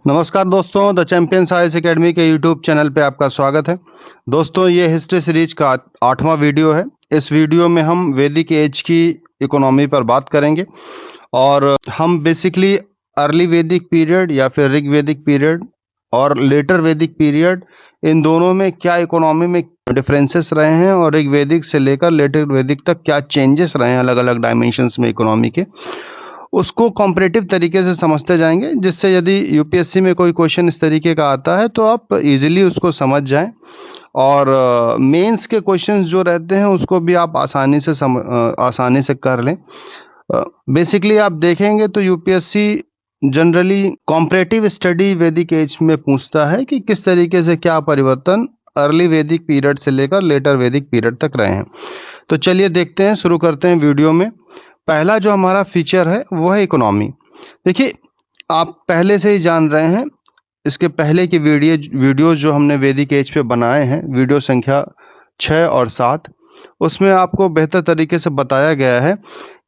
नमस्कार दोस्तों, the champions IAS academy के यूट्यूब चैनल पे आपका स्वागत है। दोस्तों, ये हिस्ट्री सीरीज का 8वां वीडियो है। इस वीडियो में हम वैदिक एज की इकोनॉमी पर बात करेंगे और हम बेसिकली अर्ली वैदिक पीरियड या फिर ऋग वैदिक पीरियड और लेटर वैदिक पीरियड, इन दोनों में क्या इकोनॉमी में डिफरेंसेस रहे हैं और ऋग वैदिक से लेकर लेटर वैदिक तक क्या चेंजेस रहे हैं अलग अलग डायमेंशंस में इकोनॉमी के, उसको कॉम्परेटिव तरीके से समझते जाएंगे, जिससे यदि यूपीएससी में कोई क्वेश्चन इस तरीके का आता है तो आप इजीली उसको समझ जाएं और मेंस के क्वेश्चंस जो रहते हैं उसको भी आप आसानी से कर लें। बेसिकली आप देखेंगे तो यूपीएससी जनरली कॉम्परेटिव स्टडी वैदिक एज में पूछता है कि किस तरीके से क्या परिवर्तन अर्ली वैदिक पीरियड से लेकर लेटर वैदिक पीरियड तक रहे हैं। तो चलिए देखते हैं, शुरू करते हैं वीडियो में। पहला जो हमारा फीचर है वो है इकोनॉमी। देखिए, आप पहले से ही जान रहे हैं, इसके पहले की वीडियो जो हमने वैदिक एज पे बनाए हैं, वीडियो संख्या 6 और 7, उसमें आपको बेहतर तरीके से बताया गया है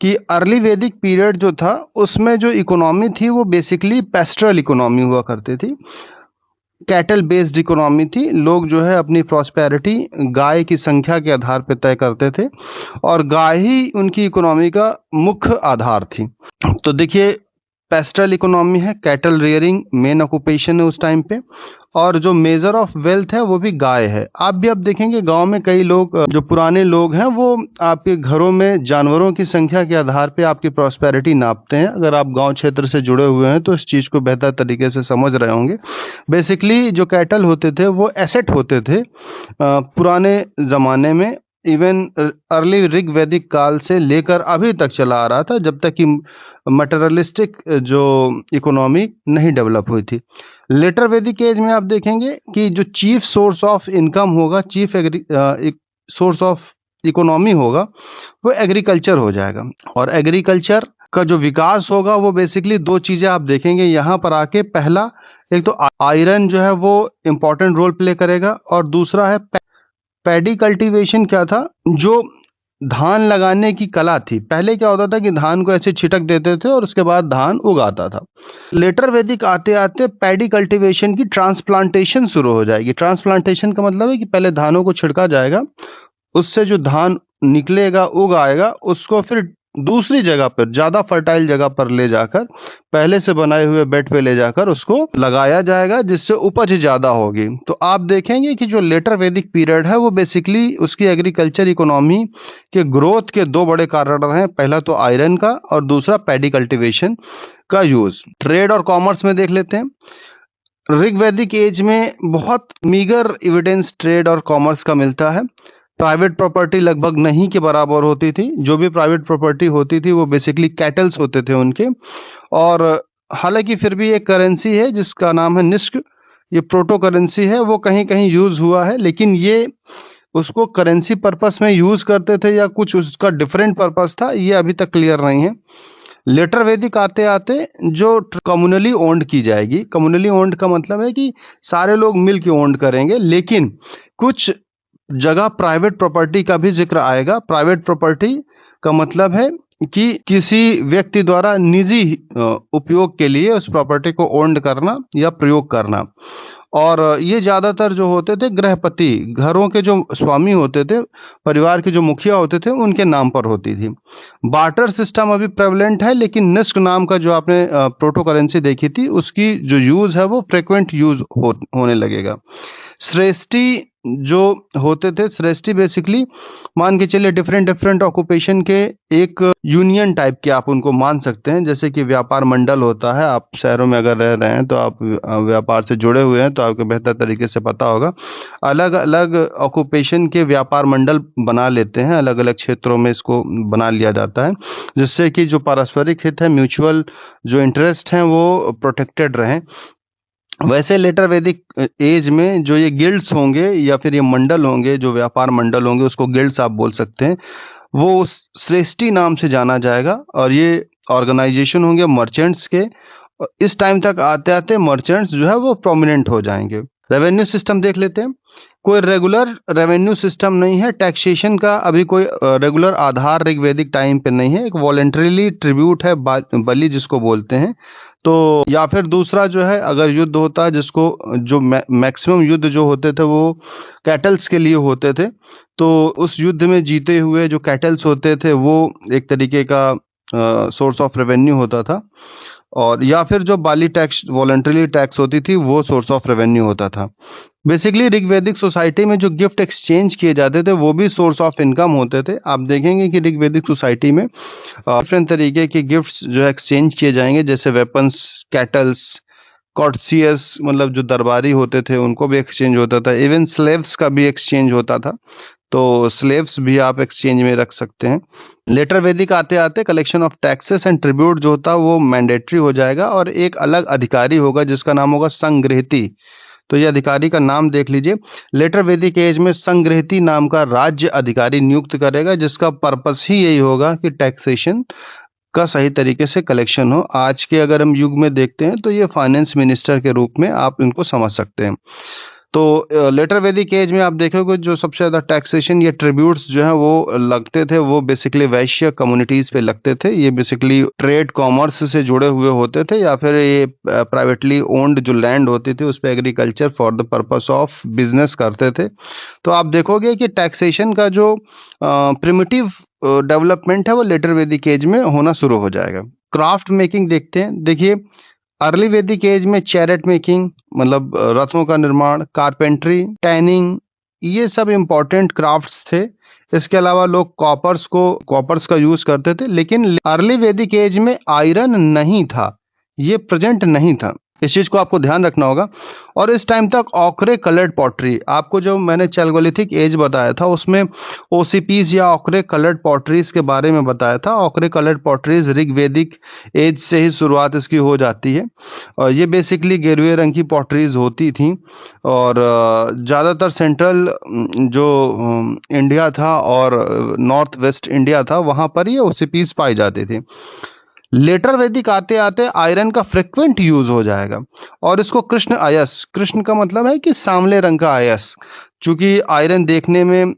कि अर्ली वैदिक पीरियड जो था उसमें जो इकोनॉमी थी वो बेसिकली पेस्टरल इकोनॉमी हुआ करती थी, कैटल बेस्ड इकोनॉमी थी। लोग जो है अपनी प्रॉस्पेरिटी गाय की संख्या के आधार पर तय करते थे और गाय ही उनकी इकोनॉमी का मुख्य आधार थी। तो देखिए, पेस्टरल इकोनॉमी है, कैटल रियरिंग मेन ऑक्यूपेशन है उस टाइम पे, और जो मेजर ऑफ वेल्थ है वो भी गाय है। आप भी अब देखेंगे गांव में कई लोग, जो पुराने लोग हैं, वो आपके घरों में जानवरों की संख्या के आधार पे आपकी प्रॉस्पेरिटी नापते हैं। अगर आप गांव क्षेत्र से जुड़े हुए हैं तो इस चीज़ को बेहतर तरीके से समझ रहे होंगे। बेसिकली जो कैटल होते थे वो एसेट होते थे पुराने ज़माने में। इवन अर्ली ऋग वैदिक काल से लेकर अभी तक चला आ रहा था, जब तक कि मटेरियलिस्टिक जो इकोनॉमी नहीं डेवलप हुई थी। लेटर वैदिक एज में आप देखेंगे कि जो चीफ सोर्स ऑफ इनकम होगा, चीफ सोर्स ऑफ इकोनॉमी होगा, वो एग्रीकल्चर हो जाएगा। और एग्रीकल्चर का जो विकास होगा वो बेसिकली दो चीज़ें आप देखेंगे यहाँ पर आके। पहला, एक तो आयरन जो है वो इम्पोर्टेंट रोल प्ले करेगा, और दूसरा है पैडी कल्टीवेशन। क्या था? जो धान लगाने की कला थी। पहले क्या होता था कि धान को ऐसे छिटक देते थे और उसके बाद धान उगाता था। लेटर वैदिक आते आते पैडी कल्टीवेशन की ट्रांसप्लांटेशन शुरू हो जाएगी। ट्रांसप्लांटेशन का मतलब है कि पहले धानों को छिड़का जाएगा, उससे जो धान निकलेगा, उग आएगा, उसको फिर दूसरी जगह पर, ज्यादा फर्टाइल जगह पर ले जाकर, पहले से बनाए हुए बेड पे ले जाकर उसको लगाया जाएगा, जिससे उपज ज्यादा होगी। तो आप देखेंगे कि जो लेटर वैदिक पीरियड है वो बेसिकली उसकी एग्रीकल्चर इकोनॉमी के ग्रोथ के दो बड़े कारण रहे। पहला तो आयरन का और दूसरा पैडी कल्टीवेशन का यूज। ट्रेड और कॉमर्स में देख लेते हैं। ऋग वैदिक एज में बहुत मीगर एविडेंस ट्रेड और कॉमर्स का मिलता है। प्राइवेट प्रॉपर्टी लगभग नहीं के बराबर होती थी। जो भी प्राइवेट प्रॉपर्टी होती थी वो बेसिकली कैटल्स होते थे उनके। और हालांकि फिर भी एक करेंसी है जिसका नाम है निस्क, ये प्रोटो करेंसी है, वो कहीं कहीं यूज हुआ है, लेकिन ये उसको करेंसी पर्पस में यूज करते थे या कुछ उसका डिफरेंट पर्पस था, ये अभी तक क्लियर नहीं है। लेटर वैदिक आते आते जो कम्युनली ओन्ड की जाएगी। कम्युनली ओन्ड का मतलब है कि सारे लोग मिल के ओन्ड करेंगे, लेकिन कुछ जगह प्राइवेट प्रॉपर्टी का भी जिक्र आएगा। प्राइवेट प्रॉपर्टी का मतलब है कि किसी व्यक्ति द्वारा निजी उपयोग के लिए उस प्रॉपर्टी को ओन्ड करना या प्रयोग करना। और ये ज़्यादातर जो होते थे गृहपति, घरों के जो स्वामी होते थे, परिवार के जो मुखिया होते थे, उनके नाम पर होती थी। बार्टर सिस्टम अभी प्रेवलेंट है, लेकिन निस्क नाम का जो आपने प्रोटो करेंसी देखी थी, उसकी जो यूज़ है वो फ्रिक्वेंट यूज़ होने लगेगा। श्रेष्ठी जो होते थे, श्रेष्ठी बेसिकली मान के चलिए डिफरेंट ऑक्यूपेशन के एक यूनियन टाइप के आप उनको मान सकते हैं। जैसे कि व्यापार मंडल होता है, आप शहरों में अगर रह रहे हैं तो आप व्यापार से जुड़े हुए हैं तो आपको बेहतर तरीके से पता होगा। अलग अलग ऑक्यूपेशन के व्यापार मंडल बना लेते हैं, अलग अलग क्षेत्रों में इसको बना लिया जाता है, जिससे कि जो पारस्परिक हित है, म्यूचुअल जो इंटरेस्ट हैं, वो प्रोटेक्टेड रहें। वैसे लेटर वैदिक एज में जो ये गिल्ड्स होंगे या फिर ये मंडल होंगे, जो व्यापार मंडल होंगे, उसको गिल्ड्स आप बोल सकते हैं, वो उस श्रेष्ठी नाम से जाना जाएगा। और ये ऑर्गेनाइजेशन होंगे मर्चेंट्स के। इस टाइम तक आते आते मर्चेंट्स जो है वो प्रोमिनेंट हो जाएंगे। रेवेन्यू सिस्टम देख लेते हैं। कोई रेगुलर रेवेन्यू सिस्टम नहीं है। टैक्सेशन का अभी कोई रेगुलर आधार ऋग्वेदिक टाइम पे नहीं है। एक वॉलेंटरीली ट्रिब्यूट है, बलि जिसको बोलते हैं, तो या फिर दूसरा जो है, अगर युद्ध होता है जिसको जो मैक्सिमम युद्ध जो होते थे वो कैटल्स के लिए होते थे, तो उस युद्ध में जीते हुए जो कैटल्स होते थे वो एक तरीके का सोर्स ऑफ रेवेन्यू होता था। और या फिर जो बाली टैक्स, वॉलंटरी टैक्स होती थी, वो सोर्स ऑफ रेवेन्यू होता था। बेसिकली ऋग्वैदिक सोसाइटी में जो गिफ्ट एक्सचेंज किए जाते थे वो भी सोर्स ऑफ इनकम होते थे। आप देखेंगे कि ऋग्वैदिक सोसाइटी में डिफरेंट तरीके के गिफ्ट्स जो एक्सचेंज किए जाएंगे, जैसे वेपन्स, कैटल्स, कॉर्टसियस मतलब जो दरबारी होते थे उनको भी एक्सचेंज होता था। इवन स्लेव्स का भी एक्सचेंज होता था, तो स्लेव्स भी आप एक्सचेंज में रख सकते हैं। लेटर वैदिक आते आते collection of taxes and tribute जो होता है वो मैंडेटरी हो जाएगा, और एक अलग अधिकारी होगा जिसका नाम होगा संग्रहती। तो ये अधिकारी का नाम देख लीजिए। लेटर वैदिक एज में संग्रहती नाम का राज्य अधिकारी नियुक्त करेगा, जिसका पर्पस ही यही होगा कि टैक्सेशन का सही तरीके से कलेक्शन हो। आज के अगर हम युग में देखते हैं तो ये फाइनेंस मिनिस्टर के रूप में आप इनको समझ सकते हैं। तो लेटर वैदिक एज में आप देखोगे जो सबसे ज़्यादा टैक्सेशन या ट्रिब्यूट्स जो है वो लगते थे, वो बेसिकली वैश्य कम्युनिटीज़ पे लगते थे। ये बेसिकली ट्रेड कॉमर्स से जुड़े हुए होते थे, या फिर ये प्राइवेटली ओन्ड जो लैंड होती थी उस पे agriculture for the purpose of business करते थे। तो आप देखोगे कि टैक्सेशन का जो प्रिमिटिव डेवलपमेंट है वो लेटर वैदिक एज में होना शुरू हो जाएगा। क्राफ्ट मेकिंग देखते हैं। देखिए, अर्ली वैदिक एज में चैरेट मेकिंग मतलब रथों का निर्माण, कारपेंट्री, टैनिंग, ये सब इम्पोर्टेंट क्राफ्ट्स थे। इसके अलावा लोग कॉपर्स का यूज करते थे, लेकिन अर्ली वैदिक एज में आयरन नहीं था, ये प्रेजेंट नहीं था। इस चीज को आपको ध्यान रखना होगा। और इस टाइम तक ऑकरे कलर्ड पॉटरी, आपको जो मैंने चैल्गोलिथिक एज बताया था उसमें ओसीपीज या ऑकरे कलर्ड पॉटरीज के बारे में बताया था। ऑकरे कलर्ड पॉटरीज ऋग्वैदिक एज से ही शुरुआत इसकी हो जाती है, और ये बेसिकली गेरुए रंग की पॉटरीज होती थी। और ज़्यादातर सेंट्रल जो इंडिया था और नॉर्थ वेस्ट इंडिया था वहाँ पर ये ओसीपीज पाई जाती थी। लेटर वैदिक आते आते आयरन का फ्रिक्वेंट यूज हो जाएगा, और इसको कृष्ण अयस, कृष्ण का मतलब है कि सांवले रंग का अयस, चूंकि आयरन देखने में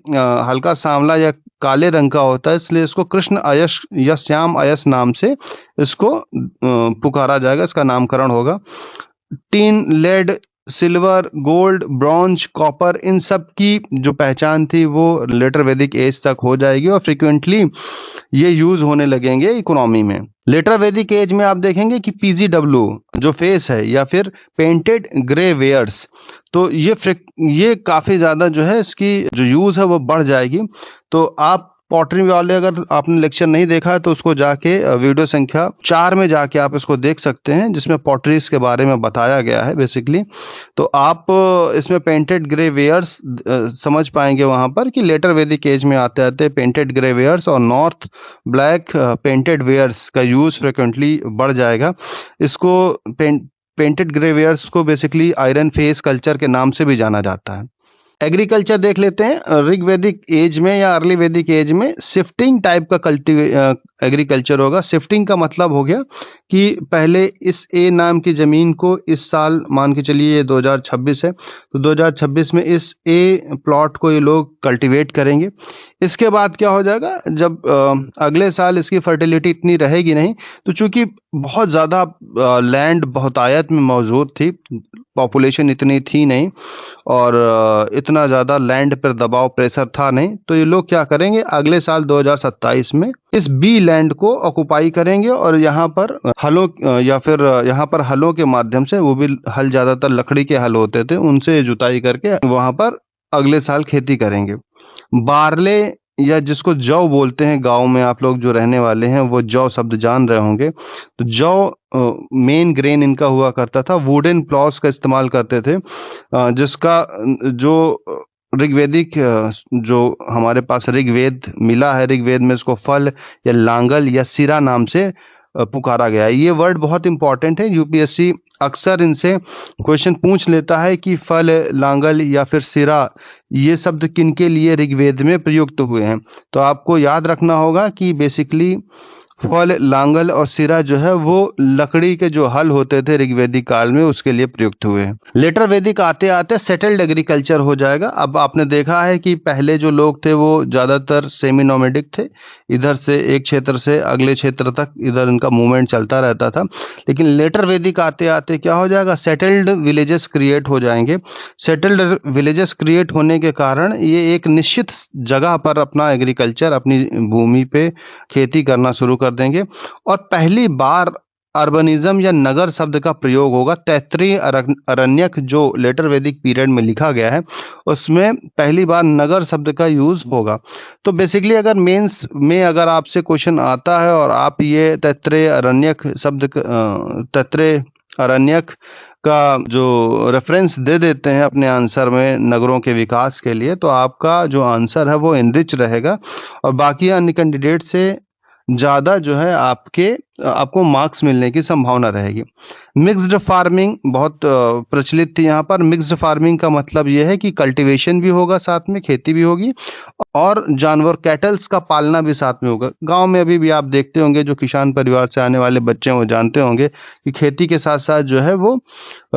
हल्का सांवला या काले रंग का होता है, इसलिए इसको कृष्ण अयस या श्याम अयस नाम से इसको पुकारा जाएगा, इसका नामकरण होगा। Tin, lead, silver, gold, bronze, copper, इन सब की जो पहचान थी वो लेटर वैदिक एज तक हो जाएगी, और फ्रिक्वेंटली ये यूज होने लगेंगे इकोनॉमी में। लेटर वैदिक एज में आप देखेंगे कि पीजीडब्ल्यू जो फेस है, या फिर पेंटेड ग्रे वेयर्स, तो ये काफी ज्यादा जो है इसकी जो यूज है वो बढ़ जाएगी। तो आप पॉटरी वाले अगर आपने लेक्चर नहीं देखा है तो उसको जाके वीडियो संख्या 4 में जाके आप इसको देख सकते हैं, जिसमें पॉटरीज के बारे में बताया गया है बेसिकली। तो आप इसमें पेंटेड ग्रे वेयर्स समझ पाएंगे वहां पर कि लेटर वैदिक एज में आते आते पेंटेड ग्रे वेयर्स और नॉर्थ ब्लैक पेंटेड वेयर्स का यूज फ्रिक्वेंटली बढ़ जाएगा। इसको पेंटेड ग्रे वेयर्स को बेसिकली आयरन फेस कल्चर के नाम से भी जाना जाता है। एग्रीकल्चर देख लेते हैं। ऋग वैदिक एज में या अर्ली वैदिक एज में शिफ्टिंग टाइप का एग्रीकल्चर होगा। शिफ्टिंग का मतलब हो गया कि पहले इस ए नाम की जमीन को इस साल मान के चलिए ये 2026 है, तो 2026 में इस ए प्लॉट को ये लोग कल्टीवेट करेंगे। इसके बाद क्या हो जाएगा, जब अगले साल इसकी फर्टिलिटी इतनी रहेगी नहीं, तो चूंकि बहुत ज़्यादा लैंड बहुतायत में मौजूद थी, पॉपुलेशन इतनी थी नहीं और इतना ज़्यादा लैंड पर दबाव प्रेशर था नहीं, तो ये लोग क्या करेंगे, अगले साल 2027 में इस बी लैंड को ऑक्युपाई करेंगे और यहाँ पर हलों या फिर यहाँ पर हलों के माध्यम से, वो भी हल ज़्यादातर लकड़ी के हल होते थे, उनसे जुताई करके वहाँ पर अगले साल खेती करेंगे। बारले या जिसको जौ बोलते हैं, गांव में आप लोग जो रहने वाले हैं वो जौ शब्द जान रहे होंगे। तो जौ मेन ग्रेन इनका हुआ करता था। वुडन प्लॉस का इस्तेमाल करते थे, जिसका जो ऋग्वेदिक जो हमारे पास ऋग्वेद मिला है, ऋग्वेद में इसको फल या लांगल या सिरा नाम से पुकारा गया है। ये वर्ड बहुत इंपॉर्टेंट है, यूपीएससी अक्सर इनसे क्वेश्चन पूछ लेता है कि फल, लांगल या फिर सिरा ये शब्द किन के लिए ऋग्वेद में प्रयुक्त हुए हैं। तो आपको याद रखना होगा कि बेसिकली फल, लांगल और सिरा जो है वो लकड़ी के जो हल होते थे ऋग्वेदिक काल में उसके लिए प्रयुक्त हुए हैं। लेटर वैदिक आते आते सेटल्ड एग्रीकल्चर हो जाएगा। अब आपने देखा है कि पहले जो लोग थे वो ज्यादातर सेमी नोमेडिक थे, इधर से एक क्षेत्र से अगले क्षेत्र तक इधर इनका मूवमेंट चलता रहता था। लेकिन लेटर वैदिक आते आते क्या हो जाएगा, सेटल्ड विलेजेस क्रिएट हो जाएंगे। सेटल्ड विलेजेस क्रिएट होने के कारण ये एक निश्चित जगह पर अपना एग्रीकल्चर, अपनी भूमि पे खेती करना शुरू कर देंगे। और पहली बार अर्बनिज्म या नगर शब्द का प्रयोग होगा। तैत्रीय अरण्यक जो लेटर वैदिक पीरियड में लिखा गया है उसमें पहली बार नगर शब्द का यूज होगा। तो बेसिकली अगर मेंस में अगर आपसे क्वेश्चन आता है और आप ये तैत्रीय अरण्यक शब्द तैत्रीय अरण्यक का जो रेफरेंस दे देते हैं अपने आंसर में नगरों के विकास के लिए, तो आपका जो आंसर है वो एनरिच रहेगा और बाकी अन्य कैंडिडेट से ज़्यादा जो है आपको मार्क्स मिलने की संभावना रहेगी। मिक्स्ड फार्मिंग बहुत प्रचलित थी यहाँ पर। मिक्स्ड फार्मिंग का मतलब यह है कि कल्टीवेशन भी होगा, साथ में खेती भी होगी और जानवर कैटल्स का पालना भी साथ में होगा। गांव में अभी भी आप देखते होंगे, जो किसान परिवार से आने वाले बच्चे हैं वो जानते होंगे कि खेती के साथ साथ जो है वो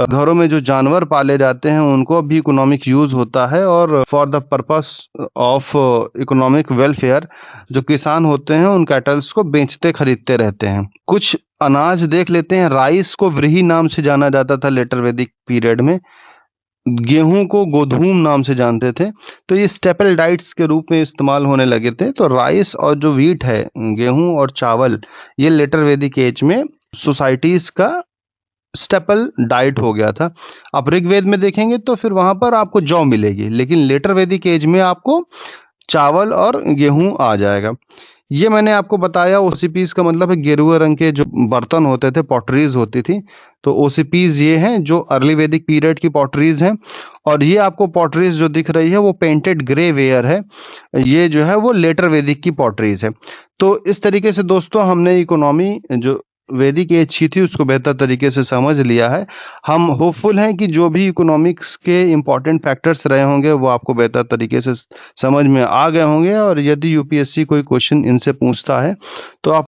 घरों में जो जानवर पाले जाते हैं उनको भी इकोनॉमिक यूज होता है और for the purpose of economic welfare जो किसान होते हैं उन कैटल्स को बेचते खरीदते रहते हैं। कुछ अनाज देख लेते हैं। राइस को व्रीहि नाम से जाना जाता था लेटर वैदिक पीरियड में। गेहूं को गोधूम नाम से जानते थे। तो ये स्टेपल डाइट्स के रूप में इस्तेमाल होने लगे थे। तो राइस और जो व्हीट है, गेहूं और चावल, ये लेटर वैदिक एज में सोसाइटीज का स्टेपल डाइट हो गया था। आप ऋग्वेद में देखेंगे तो फिर वहां पर आपको जौ मिलेगी, लेकिन लेटर वैदिक एज में आपको चावल और गेहूं आ जाएगा। ये मैंने आपको बताया। ओसीपीज का मतलब है गेरुआ रंग के जो बर्तन होते थे, पॉटरीज होती थी। तो ओसीपीज ये हैं जो अर्ली वैदिक पीरियड की पॉटरीज हैं। और ये आपको पॉटरीज जो दिख रही है वो पेंटेड ग्रे वेयर है, ये जो है वो लेटर वैदिक की पॉटरीज है। तो इस तरीके से दोस्तों हमने इकोनॉमी जो वैदिक एज की थी उसको बेहतर तरीके से समझ लिया है। हम होपफुल हैं कि जो भी इकोनॉमिक्स के इम्पोर्टेंट फैक्टर्स रहे होंगे वो आपको बेहतर तरीके से समझ में आ गए होंगे और यदि यूपीएससी कोई क्वेश्चन इनसे पूछता है तो आप